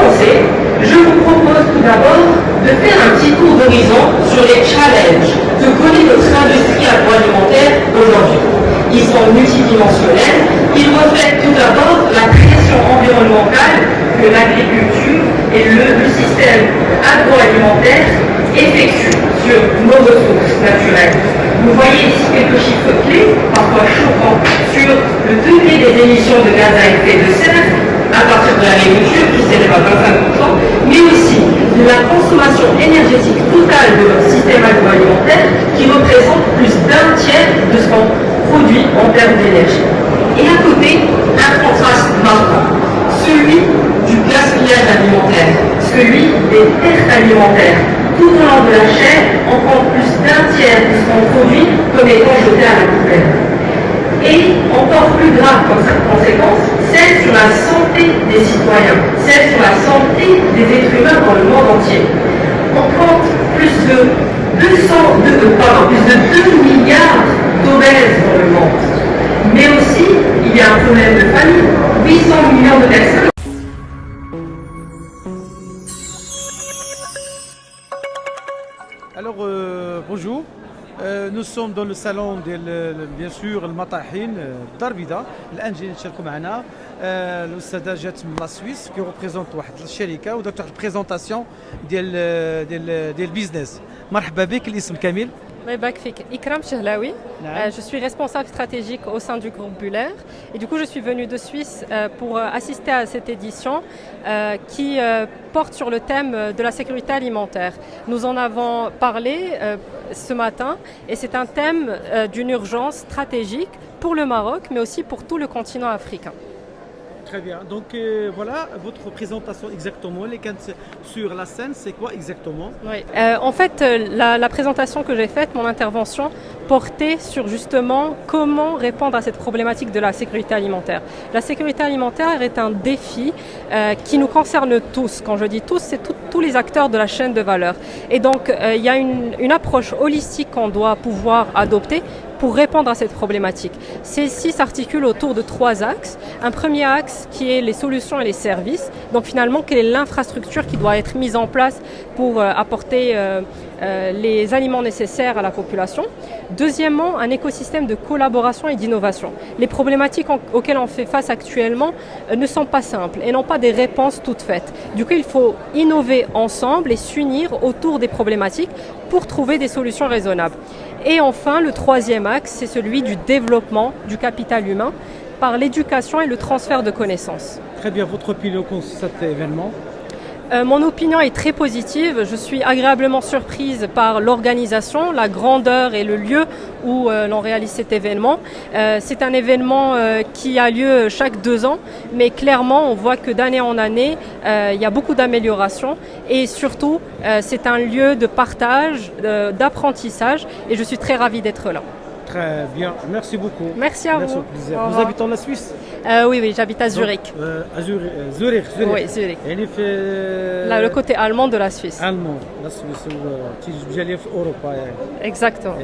commencer, je vous propose tout d'abord de faire un petit tour d'horizon sur les challenges que connaît notre industrie agroalimentaire aujourd'hui. Ils sont multidimensionnels. Ils reflètent tout d'abord la pression environnementale que l'agriculture et le système agroalimentaire effectuent sur nos ressources naturelles. Vous voyez ici quelques chiffres clés, parfois choquants, sur le degré des émissions de gaz à effet de serre à partir de l'agriculture qui s'élève à 25%, mais aussi de la consommation énergétique totale de notre système agroalimentaire qui représente plus d'un tiers de ce qu'on produit en termes d'énergie. Et à côté, un contraste marquant, celui du gaspillage alimentaire, celui des pertes alimentaires. Tout au long de la chaîne, on compte plus d'un tiers de ce qu'on produit comme étant jeté à la poubelle. Et encore plus grave comme conséquence, celle sur la santé des citoyens, celle sur la santé des êtres humains dans le monde entier. On compte plus de 2 milliards d'obèses dans le monde. Mais aussi, il y a un problème de famille, 800 millions de personnes. Alors, bonjour. Nous sommes dans le salon bien sûr المطاحين دار بيضاء. الان جايين نشاركوا معنا الاستاذه جات من لا سويس كي ريبريزونت واحد الشركه ودارت واحد البريزونطاسيون ديال البيزنس. مرحبا بك، الاسم كامل؟ Ikram Chehlaoui. Je suis responsable stratégique au sein du groupe Buller. Et du coup, je suis venue de Suisse pour assister à cette édition qui porte sur le thème de la sécurité alimentaire. Nous en avons parlé ce matin et c'est un thème d'une urgence stratégique pour le Maroc, mais aussi pour tout le continent africain. Très bien. Donc voilà votre présentation exactement. Les cannes sur la scène, c'est quoi exactement? Oui. En fait, la présentation que j'ai faite, mon intervention, portait sur justement comment répondre à cette problématique de la sécurité alimentaire. La sécurité alimentaire est un défi qui nous concerne tous. Quand je dis tous, c'est tous les acteurs de la chaîne de valeur. Et donc, il y a une approche holistique qu'on doit pouvoir adopter pour répondre à cette problématique. Celle-ci s'articule autour de 3 axes. Un premier axe qui est les solutions et les services. Donc finalement, quelle est l'infrastructure qui doit être mise en place pour apporter les aliments nécessaires à la population. Deuxièmement, un écosystème de collaboration et d'innovation. Les problématiques auxquelles on fait face actuellement ne sont pas simples et n'ont pas des réponses toutes faites. Du coup, il faut innover ensemble et s'unir autour des problématiques pour trouver des solutions raisonnables. Et enfin, le troisième axe, c'est celui du développement du capital humain par l'éducation et le transfert de connaissances. Très bien, votre opinion sur cet événement? Mon opinion est très positive. Je suis agréablement surprise par l'organisation, la grandeur et le lieu où l'on réalise cet événement. C'est un événement qui a lieu chaque 2 ans, mais clairement on voit que d'année en année, il y a beaucoup d'améliorations et surtout c'est un lieu de partage, d'apprentissage et je suis très ravie d'être là. Très bien, merci beaucoup. Merci à vous. Vous habitez en Suisse? Oui, j'habite à Zurich. Zurich. Oui, Zurich. Là, le côté allemand de la Suisse. Allemand, la Suisse, tu es en Europe. Exactement.